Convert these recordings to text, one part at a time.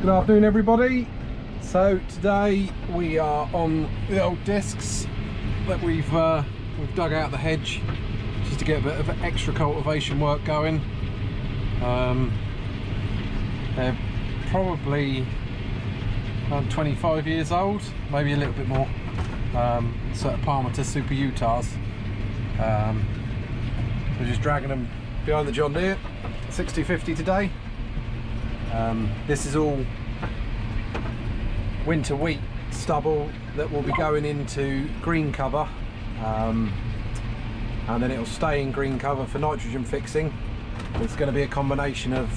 Good afternoon, everybody. So today we are on the old discs that we've dug out the hedge just to get a bit of extra cultivation work going. They're probably around 25 years old, maybe a little bit more. Sort of Parmenter Super Utahs. We're just dragging them behind the John Deere 6050 today. This is all winter wheat stubble that will be going into green cover, and then it'll stay in green cover for nitrogen fixing. It's going to be a combination of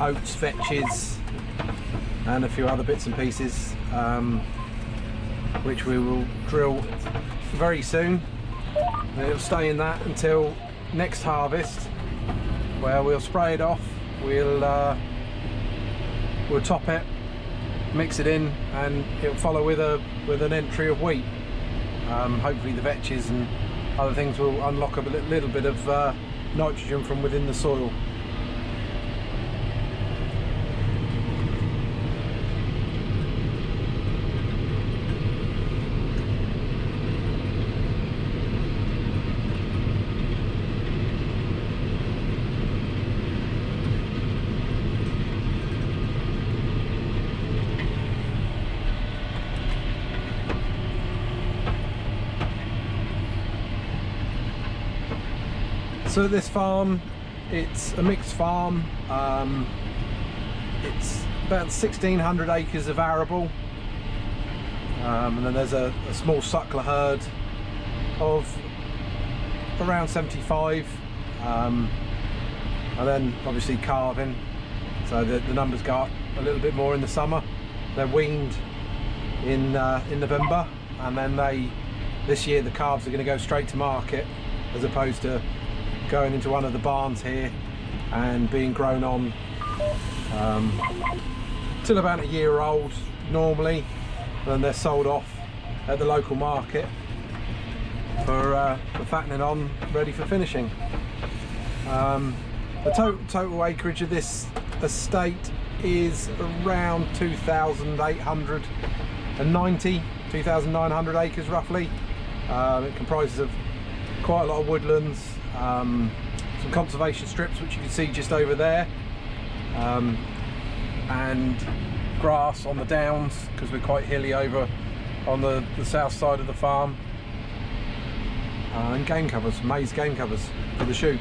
oats, vetches and a few other bits and pieces, which we will drill very soon, and it'll stay in that until next harvest, where we'll spray it off. We'll top it, mix it in, and it'll follow with an entry of wheat. Hopefully the vetches and other things will unlock a little bit of nitrogen from within the soil. So this farm, it's a mixed farm. It's about 1,600 acres of arable, and then there's a small suckler herd of around 75, and then obviously calving, so the numbers go up a little bit more in the summer. They're weaned in November, and then this year the calves are going to go straight to market, as opposed to going into one of the barns here and being grown on till about a year old normally. Then they're sold off at the local market for fattening on, ready for finishing. The total acreage of this estate is around 2,900 acres roughly. It comprises of quite a lot of woodlands, some conservation strips, which you can see just over there, and grass on the downs, because we're quite hilly over on the south side of the farm, and game covers, maize game covers for the shoot.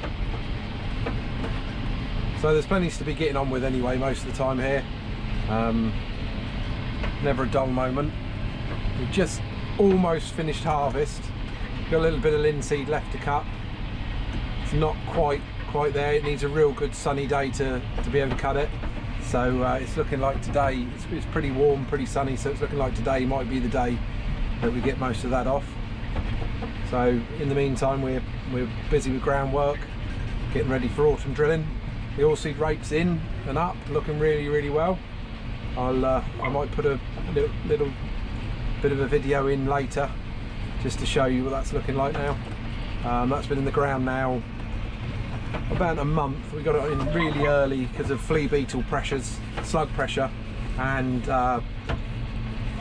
So there's plenty to be getting on with anyway most of the time here. Never a dull moment. We've just almost finished harvest. Got a little bit of linseed left to cut. It's not quite there. It needs a real good sunny day to be able to cut it. So it's looking like today, it's pretty warm, pretty sunny, so it's looking like today might be the day that we get most of that off. So in the meantime, we're busy with groundwork, getting ready for autumn drilling. The oilseed rape's in and up, looking really well. I might put a little bit of a video in later just to show you what that's looking like now. That's been in the ground now about a month. We got it in really early because of flea beetle pressures, slug pressure, and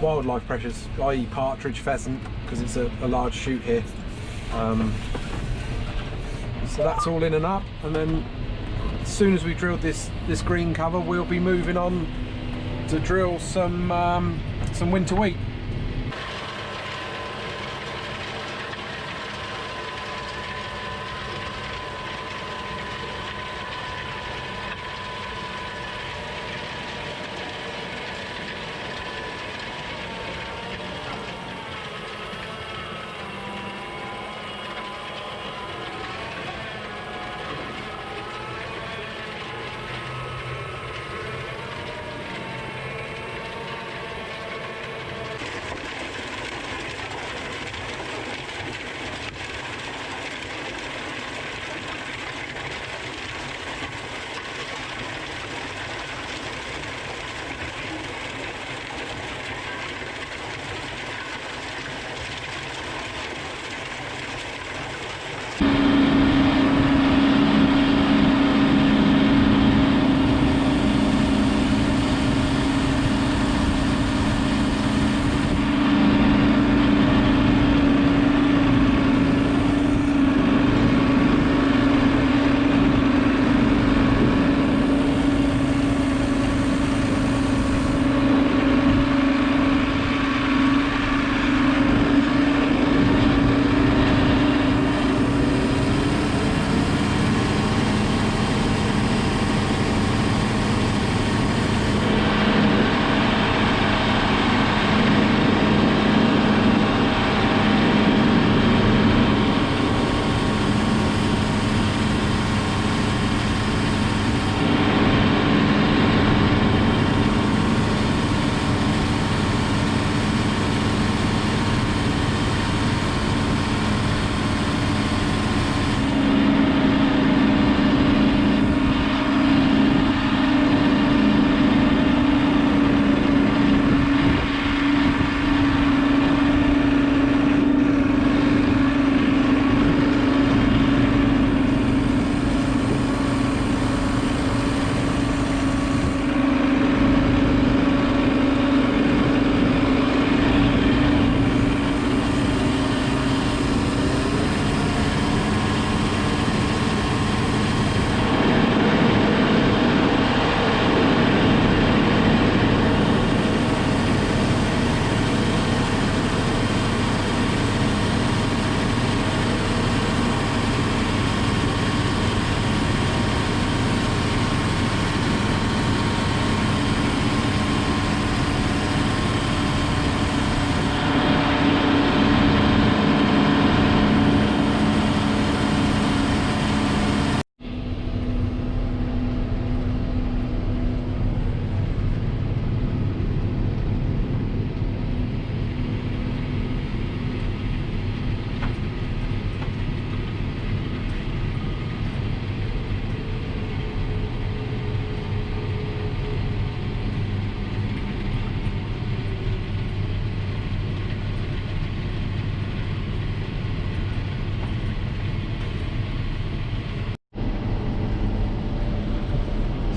wildlife pressures, i.e. partridge, pheasant, because it's a large shoot here. So that's all in and up, and then as soon as we drilled this green cover, we'll be moving on to drill some winter wheat.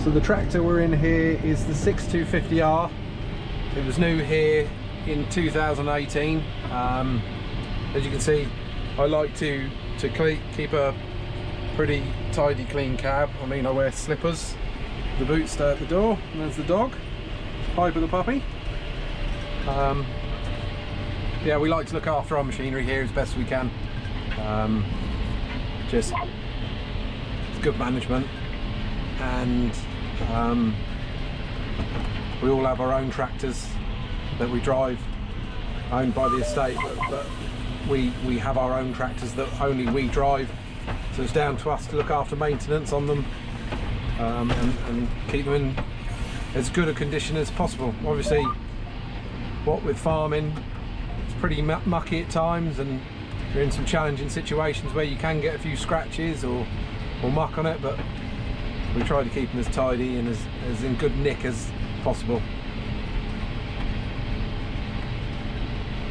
So the tractor we're in here is the 6250R. It was new here in 2018. As you can see, I like to keep a pretty tidy, clean cab. I mean, I wear slippers. The boots stay at the door, and there's the dog, Piper the puppy. Yeah, we like to look after our machinery here as best we can. Just it's good management, and we all have our own tractors that we drive, owned by the estate, but we have our own tractors that only we drive, so it's down to us to look after maintenance on them, and keep them in as good a condition as possible. Obviously, what with farming, it's pretty mucky at times, and you're in some challenging situations where you can get a few scratches or muck on it, but we try to keep them as tidy and as in good nick as possible.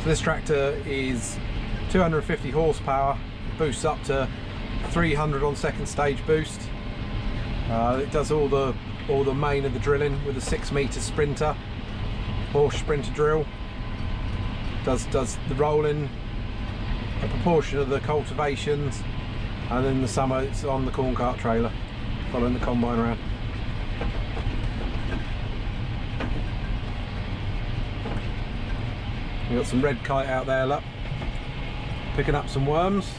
So this tractor is 250 horsepower, boosts up to 300 on second stage boost. It does all the main of the drilling with a 6-meter Sprinter, Porsche Sprinter drill. Does the rolling, a proportion of the cultivations, and in the summer it's on the corn cart trailer, following the combine around. We've got some red kite out there, look, picking up some worms.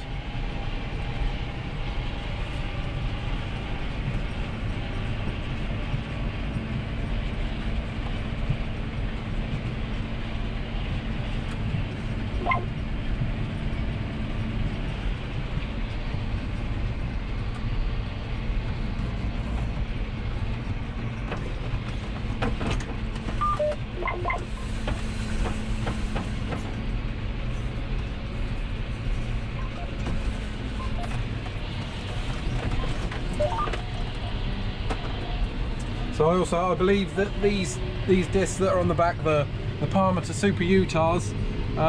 So I believe that these discs that are on the back, the Parmeter Super Utahs,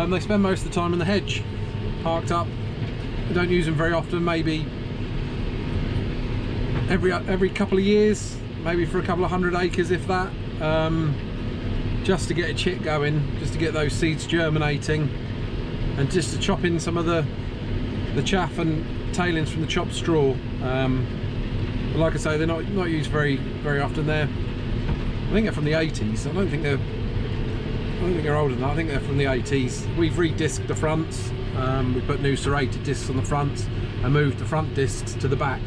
they spend most of the time in the hedge, parked up. We don't use them very often, maybe every couple of years, maybe for a couple of 100 acres, if that, just to get a chick going, just to get those seeds germinating, and just to chop in some of the chaff and tailings from the chopped straw. But like I say, they're not used very often. I think they're from the 80s. I don't think they're older than that. I think they're from the 80s. We've re-disced the fronts. We put new serrated discs on the fronts and moved the front discs to the back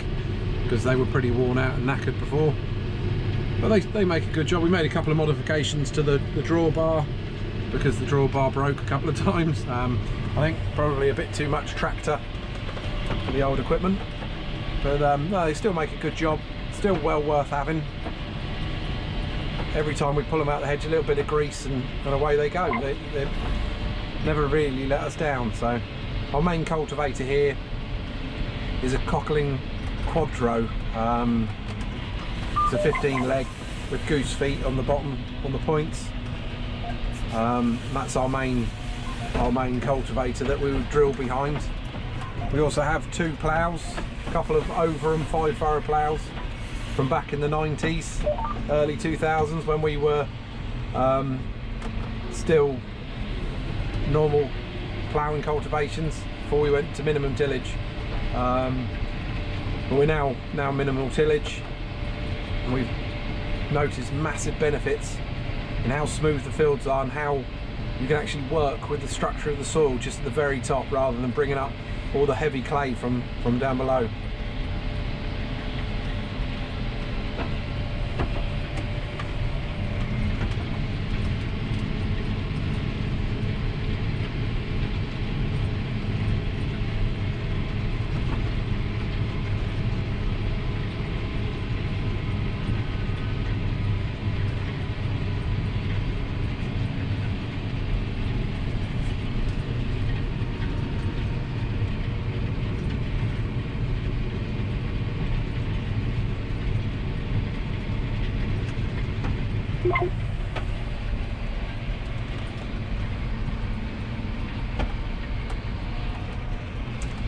because they were pretty worn out and knackered before. But they make a good job. We made a couple of modifications to the drawbar because the drawbar broke a couple of times. I think probably a bit too much tractor for the old equipment. But no, they still make a good job, still well worth having. Every time we pull them out of the hedge, a little bit of grease and away they go. They never really let us down. So our main cultivator here is a Cockling Quadro. It's a 15 leg with goose feet on the bottom, on the points. That's our main cultivator that we would drill behind. We also have 2 ploughs, a couple of over and 5 furrow ploughs from back in the 90s, early 2000s, when we were still normal ploughing cultivations before we went to minimum tillage. But we're now minimal tillage, and we've noticed massive benefits in how smooth the fields are and how you can actually work with the structure of the soil just at the very top rather than bringing up all the heavy clay from down below.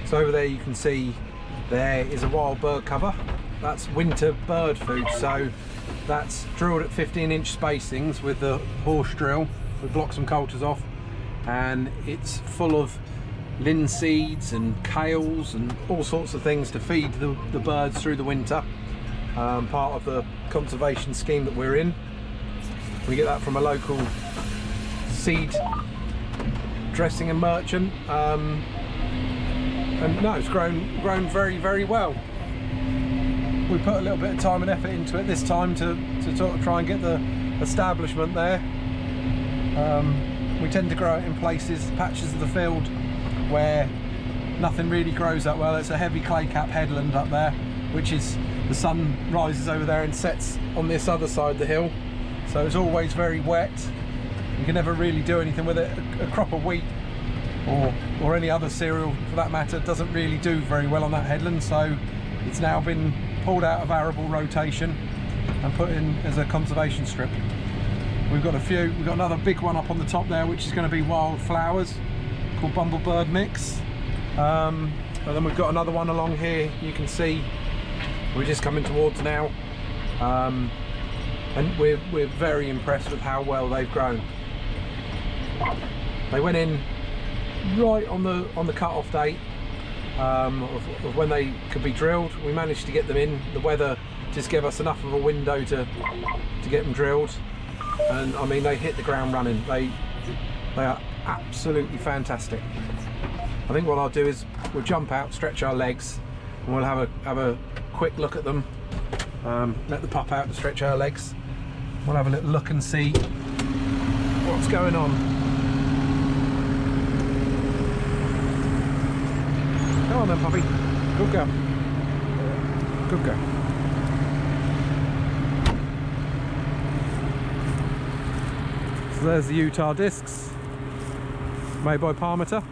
So over there you can see there is a wild bird cover. that's winter bird food. So that's drilled at 15-inch spacings with the horse drill. We block some coulters off, and it's full of linseeds and kales and all sorts of things to feed the birds through the winter. Part of the conservation scheme that we're in. We get that from a local seed dressing and merchant, and no, it's grown very, very well. We put a little bit of time and effort into it this time to sort of try and get the establishment there. We tend to grow it in places, patches of the field where nothing really grows that well. It's a heavy clay cap headland up there, which is, the sun rises over there and sets on this other side of the hill, so it's always very wet. You can never really do anything with it. A crop of wheat or any other cereal for that matter doesn't really do very well on that headland, so it's now been pulled out of arable rotation and put in as a conservation strip. We've got another big one up on the top there, which is going to be wildflowers called Bumblebird Mix, and then we've got another one along here. You can see we're just coming towards now, and we're very impressed with how well they've grown. They went in right on the cut-off date of when they could be drilled. We managed to get them in. The weather just gave us enough of a window to get them drilled, and I mean, they hit the ground running. They are absolutely fantastic. I think what I'll do is we'll jump out, stretch our legs, and we'll have a quick look at them. Let the pup out to stretch our legs. We'll have a little look and see what's going on. Come on then, puppy. Good girl. Good girl. So there's the Utah discs, made by Parmeter.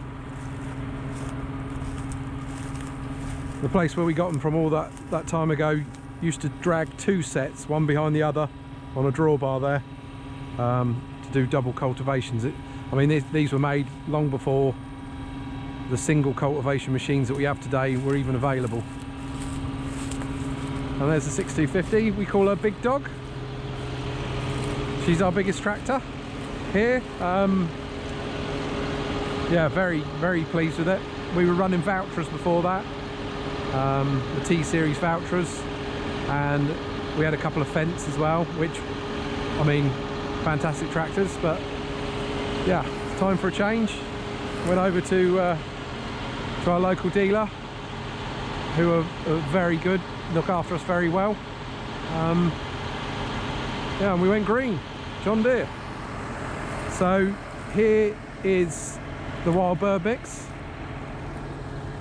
The place where we got them from all that time ago used to drag two sets, one behind the other, on a drawbar there, to do double cultivations. I mean, these were made long before the single cultivation machines that we have today were even available. And there's the 6250. We call her Big Dog. She's our biggest tractor here. Yeah, very, very pleased with it. We were running Valtras before that, the T-Series Valtras, and we had a couple of Fence as well, which, I mean, fantastic tractors. But yeah, it's time for a change. Went over to our local dealer, who are very good, look after us very well. Yeah, and we went green, John Deere. So here is the wild bird mix.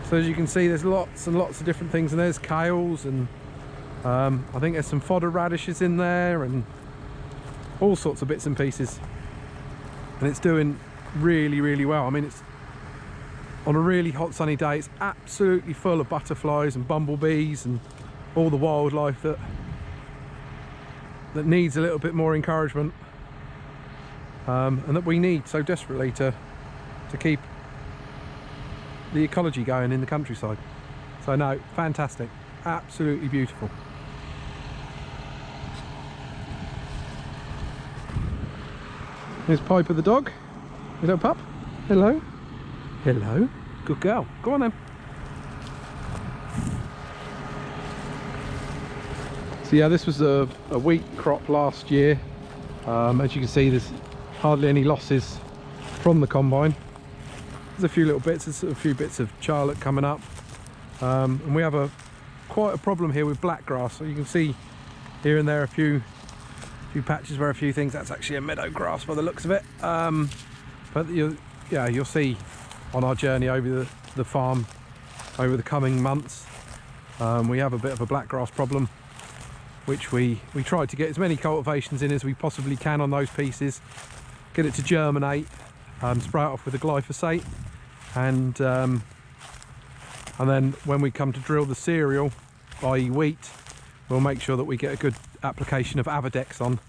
So as you can see, there's lots and lots of different things, and there's kales, and I think there's some fodder radishes in there, and all sorts of bits and pieces. And it's doing really, really well. I mean, it's on a really hot sunny day, it's absolutely full of butterflies and bumblebees and all the wildlife that needs a little bit more encouragement, and that we need so desperately to keep the ecology going in the countryside. So no, fantastic, absolutely beautiful. Here's Piper the dog. Little pup. Hello. Hello. Good girl. Go on then. So yeah, this was a wheat crop last year. As you can see, there's hardly any losses from the combine. There's a few little bits, there's a few bits of charlotte coming up, and we have quite a problem here with blackgrass. So you can see here and there a few patches where a few things, that's actually a meadow grass by the looks of it. But you'll see on our journey over the farm over the coming months, we have a bit of a blackgrass problem, which we tried to get as many cultivations in as we possibly can on those pieces, get it to germinate, spray it off with a glyphosate, and then when we come to drill the cereal, i.e. wheat, we'll make sure that we get a good application of Avadex on,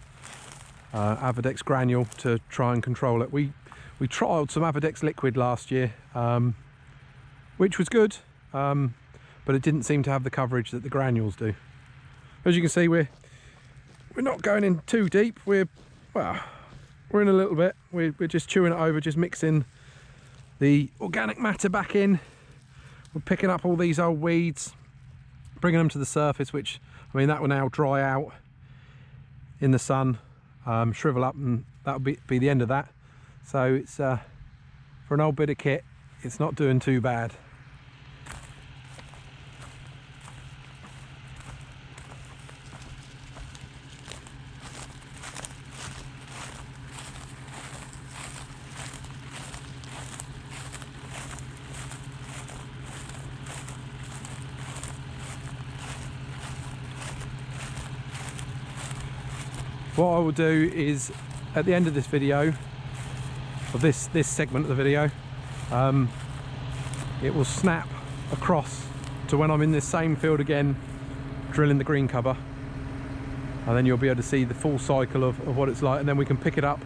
Avadex granule, to try and control it. We trialled some Avadex liquid last year, which was good, but it didn't seem to have the coverage that the granules do. as you can see, we're not going in too deep. We're in a little bit. We're just chewing it over, just mixing the organic matter back in. We're picking up all these old weeds, bringing them to the surface, which, I mean, that will now dry out in the sun, shrivel up, and that'll be the end of that. So it's for an old bit of kit, it's not doing too bad. What I will do is, at the end of this video, of this segment of the video, it will snap across to when I'm in this same field again, drilling the green cover, and then you'll be able to see the full cycle of what it's like, and then we can pick it up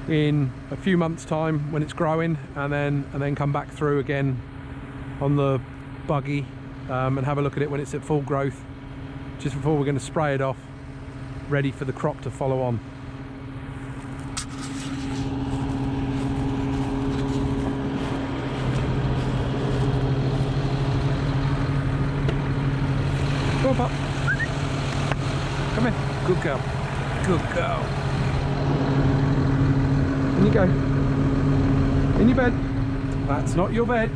in a few months' time when it's growing, and then come back through again on the buggy and have a look at it when it's at full growth, just before we're going to spray it off, ready for the crop to follow on. Go on, pup. Come here. Good girl. Good girl. In you go. In your bed. That's not your bed.